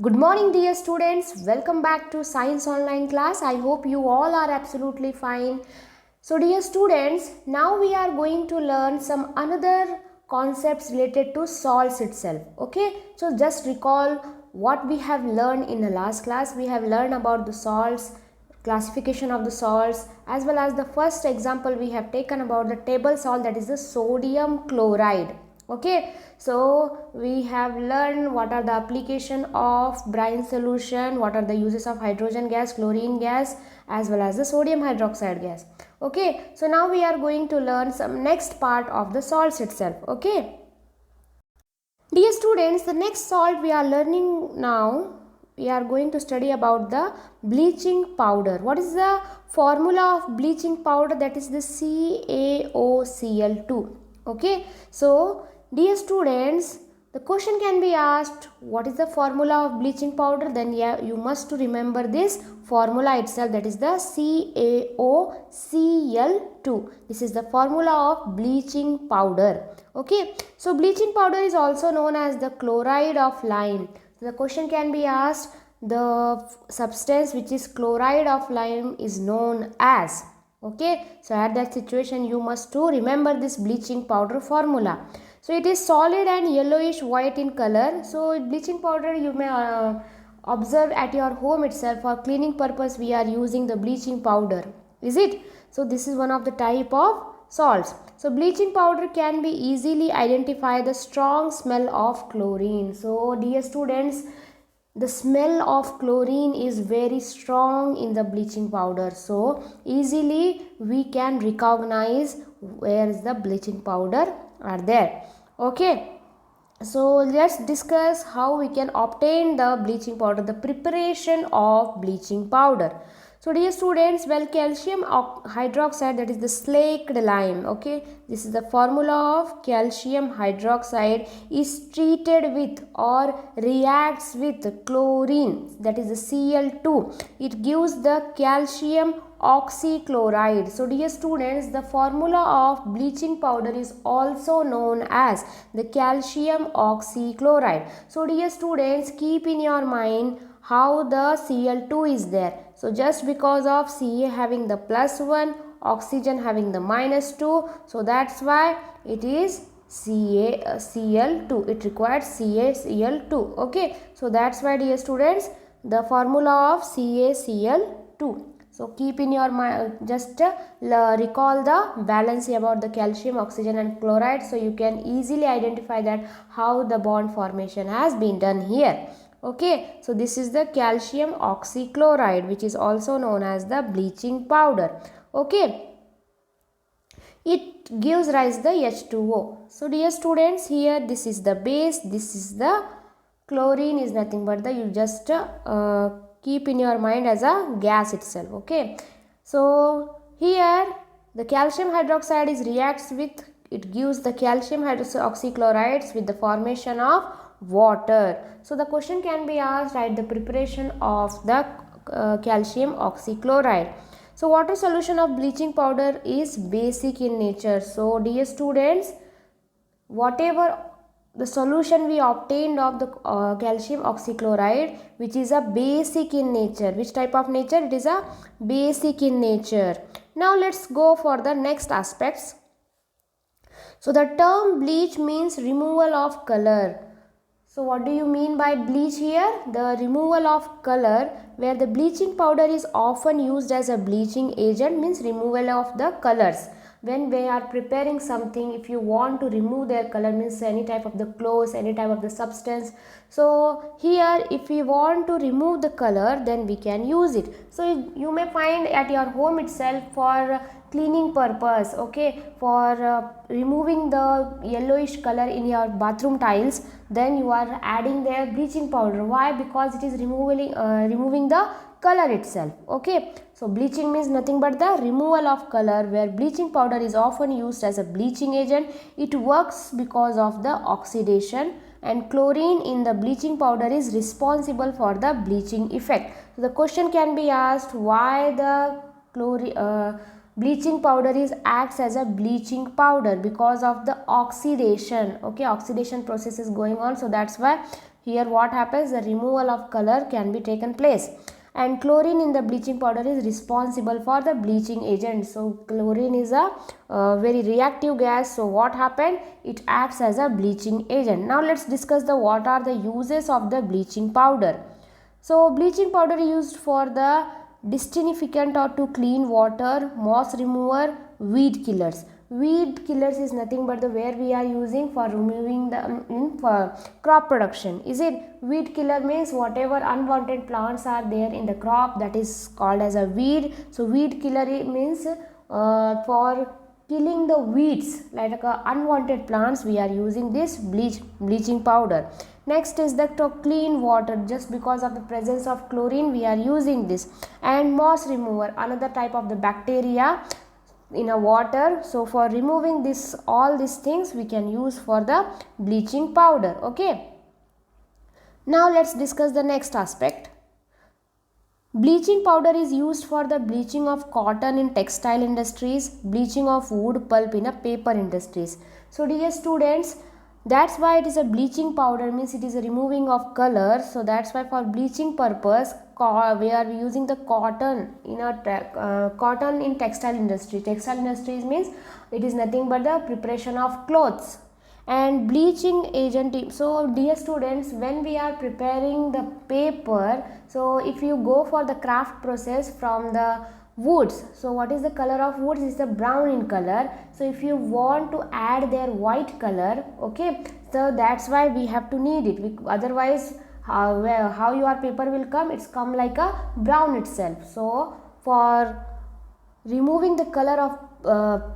Good morning, dear students. Welcome back to Science Online class. I hope you all are absolutely fine. So, dear students, now we are going to learn some another concepts related to salts itself. Okay, so just recall what we have learned in the last class. We have learned about the salts, classification of the salts, as well as the first example we have taken about the table salt, that is the sodium chloride. Okay, so we have learned what are the application of brine solution, what are the uses of hydrogen gas, chlorine gas, as well as the sodium hydroxide gas. Okay, so now we are going to learn some next part of the salts itself. Okay, dear students, the next salt we are learning now, we are going to study about the bleaching powder. What is the formula of bleaching powder? That is the CaOCl2. Okay, so dear students, the question can be asked, what is the formula of bleaching powder? Then yeah, you must to remember this formula itself, that is the CaOCl2. This is the formula of bleaching powder. Okay, so bleaching powder is also known as the chloride of lime. So the question can be asked, the substance which is chloride of lime is known as. Okay, so at that situation you must to remember this bleaching powder formula. So it is solid and yellowish white in color. So bleaching powder you may observe at your home itself. For cleaning purpose we are using the bleaching powder, is it? So this is one of the type of salts. So bleaching powder can be easily identify the strong smell of chlorine. So dear students, the smell of chlorine is very strong in the bleaching powder, so easily we can recognize where is the bleaching powder are there. Okay, so let's discuss how we can obtain the bleaching powder, the preparation of bleaching powder. So dear students, well, calcium hydroxide, that is the slaked lime. Okay, this is the formula of calcium hydroxide is treated with or reacts with chlorine, that is the Cl2. It gives the calcium oxychloride. So dear students, the formula of bleaching powder is also known as the calcium oxychloride. So dear students, keep in your mind how the Cl2 is there. So just because of Ca having the +1, oxygen having the -2, so that's why it is Cl2. It requires CaCl2. Okay, so that's why dear students, the formula of CaCl2. So keep in your mind, just recall the valency about the calcium, oxygen and chloride, so you can easily identify that how the bond formation has been done here. Okay, so this is the calcium oxychloride, which is also known as the bleaching powder. Okay, it gives rise the H2O. So dear students, here this is the base, this is the chlorine is nothing but the, you just keep in your mind as a gas itself. Okay, so here the calcium hydroxide is reacts with, it gives the calcium oxychlorides with the formation of water. So the question can be asked, write the preparation of the calcium oxychloride. So water solution of bleaching powder is basic in nature. So dear students, whatever the solution we obtained of the calcium oxychloride, which is a basic in nature. Which type of nature? It is a basic in nature. Now let's go for the next aspects. So the term bleach means removal of color. So what do you mean by bleach here? The removal of color, where the bleaching powder is often used as a bleaching agent, means removal of the colors. When we are preparing something, if you want to remove their color, means any type of the clothes, any type of the substance, so here if we want to remove the color, then we can use it. So you may find at your home itself for cleaning purpose, okay, for removing the yellowish color in your bathroom tiles, then you are adding their bleaching powder. Why? Because it is removing the color itself. Okay, so bleaching means nothing but the removal of color, where bleaching powder is often used as a bleaching agent. It works because of the oxidation, and chlorine in the bleaching powder is responsible for the bleaching effect. So the question can be asked, why the bleaching powder is acts as a bleaching powder? Because of the oxidation. Okay, oxidation process is going on, so that's why here what happens, the removal of color can be taken place. And chlorine in the bleaching powder is responsible for the bleaching agent. So chlorine is a very reactive gas. So what happened, it acts as a bleaching agent. Now let's discuss the what are the uses of the bleaching powder. So bleaching powder used for the distinificant or to clean water, moss remover, weed killers. Weed killers is nothing but the where we are using for removing the for crop production. Is it? Weed killer means whatever unwanted plants are there in the crop, that is called as a weed. So weed killer means for killing the weeds like unwanted plants, we are using this bleaching powder. Next is the to clean water, just because of the presence of chlorine we are using this. And moss remover, another type of the bacteria in a water. So for removing this all these things we can use for the bleaching powder. Okay, now let's discuss the next aspect. Bleaching powder is used for the bleaching of cotton in textile industries, bleaching of wood pulp in a paper industries. So dear students, that's why it is a bleaching powder, means it is a removing of color. So that's why for bleaching purpose we are using the cotton in a cotton in textile industry. Textile industries means it is nothing but the preparation of clothes. And bleaching agent, so dear students, when we are preparing the paper, so if you go for the craft process from the woods, so what is the color of woods, is the brown in color. So if you want to add their white color, okay, so that's why we have to need it. Otherwise how your paper will come, it's come like a brown itself. So for removing the color of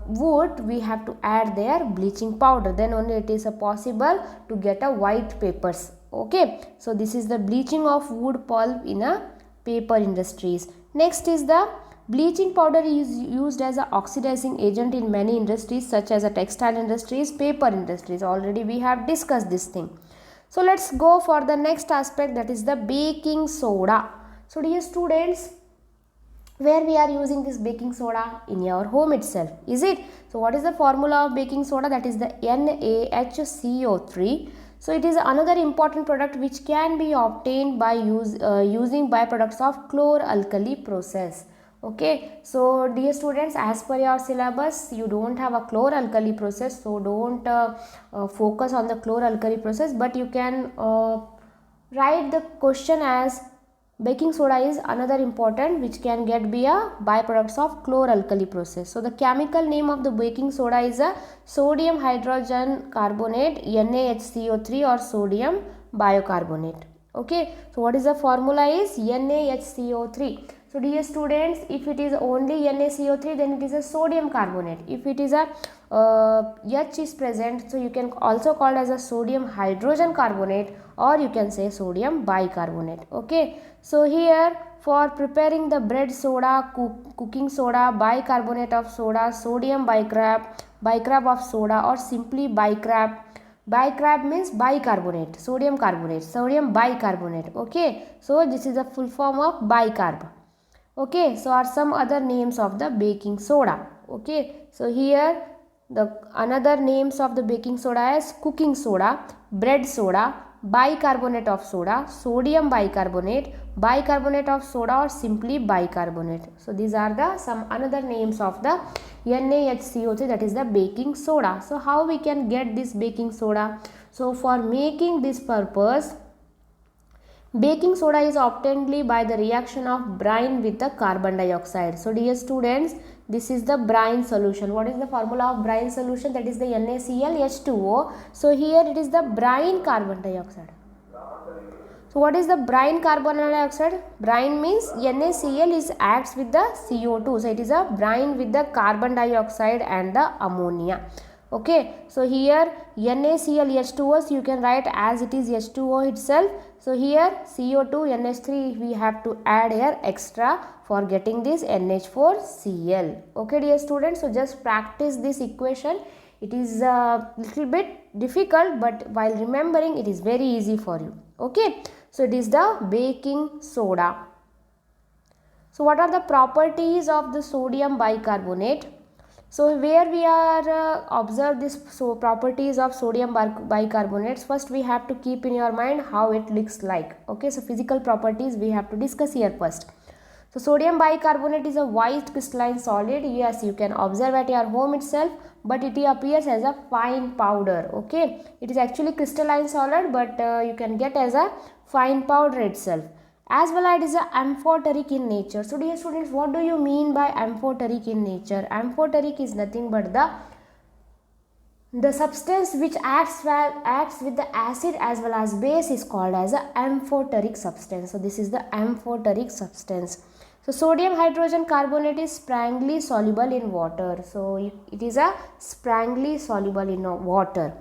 wood, we have to add their bleaching powder, then only it is possible to get a white papers. Okay, so this is the bleaching of wood pulp in a paper industries. Next is the bleaching powder is used as an oxidizing agent in many industries such as a textile industries, paper industries. Already we have discussed this thing. So let's go for the next aspect, that is the baking soda. So dear students, where we are using this baking soda, in your home itself, is it? So what is the formula of baking soda? That is the NaHCO3. So it is another important product which can be obtained by using byproducts of chlor-alkali process. Okay, so dear students, as per your syllabus, you don't have a chlor-alkali process, so don't focus on the chlor-alkali process, but you can write the question as baking soda is another important which can be a byproducts of chlor-alkali process. So the chemical name of the baking soda is a sodium hydrogen carbonate, NaHCO3, or sodium biocarbonate. Okay, so what is the formula is NaHCO3. So dear students, if it is only NaCO3, then it is a sodium carbonate. If it is a H is present, so you can also call as a sodium hydrogen carbonate, or you can say sodium bicarbonate. Okay, so here for preparing the bread soda, cooking soda, bicarbonate of soda, sodium bicarb of soda, or simply bicarb. Bicarb means bicarbonate, sodium carbonate, sodium bicarbonate. Okay, so this is the full form of bicarb. Okay, so are some other names of the baking soda. Okay, so here the another names of the baking soda is cooking soda, bread soda, bicarbonate of soda, sodium bicarbonate, bicarbonate of soda, or simply bicarbonate. So these are the some another names of the NaHCO3, that is the baking soda. So how we can get this baking soda? So for making this purpose, baking soda is obtained by the reaction of brine with the carbon dioxide. So dear students, this is the brine solution. What is the formula of brine solution? That is the NaClH2O. So here it is the brine carbon dioxide. So what is the brine carbon dioxide? Brine means NaCl is acts with the CO2. So it is a brine with the carbon dioxide and the ammonia. Okay, so here NaClH2O, so you can write as it is H2O itself. So here CO2, NH3 we have to add here extra for getting this NH4Cl. Okay dear students, so just practice this equation. It is a little bit difficult, but while remembering it is very easy for you. Okay, so it is the baking soda. So what are the properties of the sodium bicarbonate? So where we are observe this properties of sodium bicarbonates, first we have to keep in your mind how it looks like. Okay, so physical properties we have to discuss here first. So sodium bicarbonate is a white crystalline solid. Yes, you can observe at your home itself, but it appears as a fine powder. Okay, it is actually crystalline solid, but you can get as a fine powder itself. As well, it is a amphoteric in nature. So dear students, what do you mean by amphoteric in nature? Amphoteric is nothing but the substance which acts with the acid as well as base is called as a amphoteric substance. So this is the amphoteric substance. So sodium hydrogen carbonate is sprangly soluble in water. So it is a sprangly soluble in water.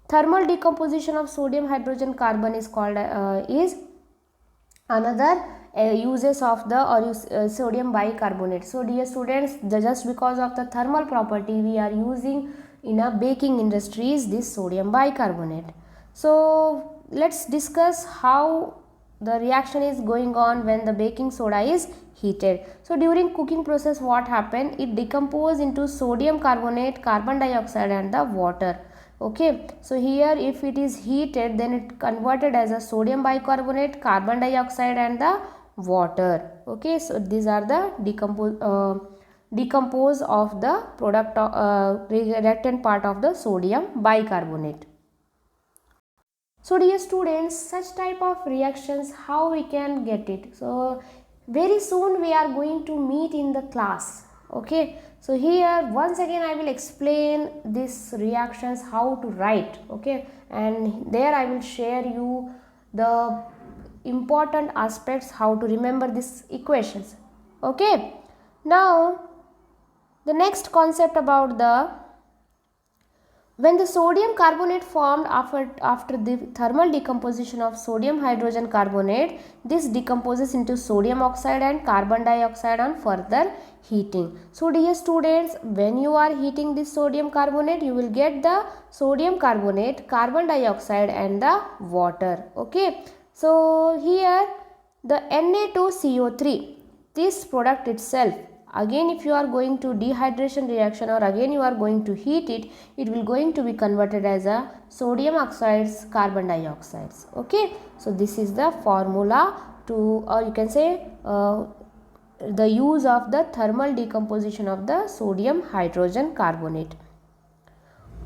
Thermal decomposition of sodium hydrogen carbon is called is another uses of the sodium bicarbonate. So dear students, just because of the thermal property we are using in a baking industries this sodium bicarbonate. So let's discuss how the reaction is going on when the baking soda is heated. So during cooking process what happened, it decomposes into sodium carbonate, carbon dioxide and the water. Okay, so here if it is heated, then it converted as a sodium bicarbonate, carbon dioxide and the water. Okay, so these are the decompose of the product reactant part of the sodium bicarbonate. So dear students, such type of reactions, how we can get it? So very soon we are going to meet in the class. Okay, so here once again I will explain these reactions how to write. Okay, and there I will share you the important aspects how to remember these equations. Okay, now the next concept about the when the sodium carbonate formed after the thermal decomposition of sodium hydrogen carbonate, this decomposes into sodium oxide and carbon dioxide on further heating. So dear students, when you are heating this sodium carbonate, you will get the sodium carbonate, carbon dioxide and the water. Okay, so here the Na2CO3, this product itself, again if you are going to dehydration reaction or again you are going to heat it, it will going to be converted as a sodium oxides, carbon dioxides. Okay, so this is the formula to, or you can say the use of the thermal decomposition of the sodium hydrogen carbonate.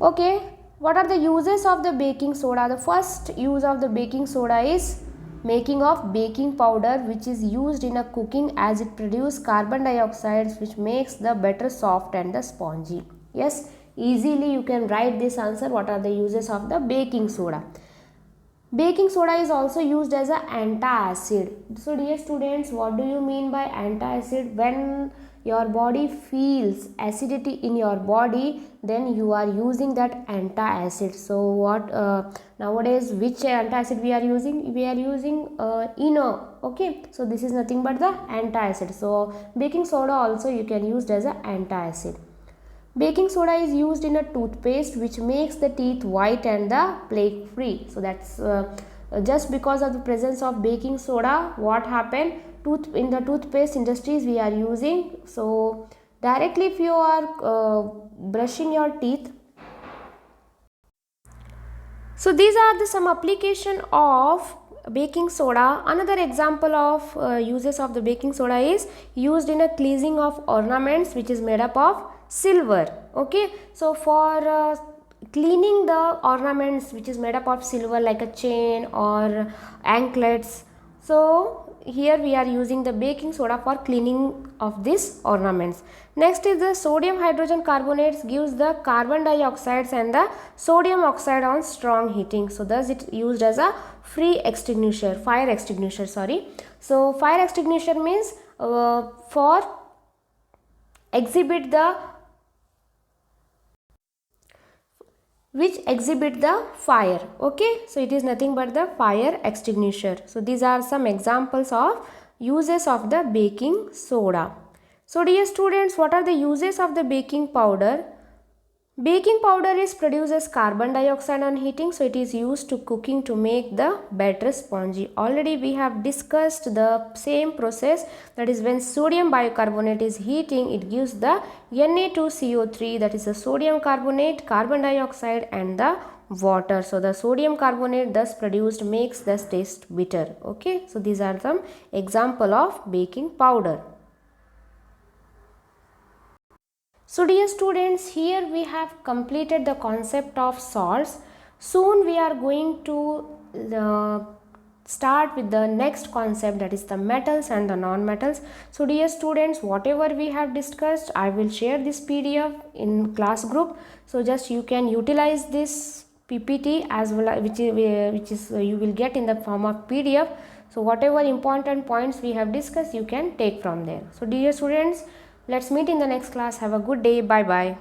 Okay, what are the uses of the baking soda? The first use of the baking soda is making of baking powder, which is used in a cooking as it produces carbon dioxide which makes the batter soft and the spongy. Yes, easily you can write this answer. What are the uses of the baking soda? Baking soda is also used as an antacid. So dear students, what do you mean by antacid? When your body feels acidity in your body, then you are using that antacid. So what nowadays which antacid we are using? We are using ENO. Okay, so this is nothing but the antacid. So baking soda also you can use as an antacid. Baking soda is used in a toothpaste which makes the teeth white and the plaque free. So that's just because of the presence of baking soda, what happened in the toothpaste industries we are using. So directly if you are brushing your teeth. So these are the some application of baking soda. Another example of uses of the baking soda is used in a cleansing of ornaments which is made up of silver. Okay, so for cleaning the ornaments which is made up of silver like a chain or anklets, so here we are using the baking soda for cleaning of these ornaments. Next is the sodium hydrogen carbonates gives the carbon dioxides and the sodium oxide on strong heating. So thus it used as a fire extinguisher. So fire extinguisher means for exhibit the fire. Okay, so it is nothing but the fire extinguisher. So these are some examples of uses of the baking soda. So dear students, what are the uses of the baking powder? Baking powder is produces carbon dioxide on heating, so it is used to cooking to make the batter spongy. Already we have discussed the same process, that is when sodium bicarbonate is heating, it gives the Na2CO3, that is the sodium carbonate, carbon dioxide and the water. So the sodium carbonate thus produced makes the taste bitter. Okay, so these are some example of baking powder. So dear students, here we have completed the concept of salts. Soon we are going to start with the next concept, that is the metals and the non-metals. So dear students, whatever we have discussed, I will share this PDF in class group. So just you can utilize this PPT as well, which is you will get in the form of PDF. So whatever important points we have discussed, you can take from there. So dear students, let's meet in the next class. Have a good day. Bye bye.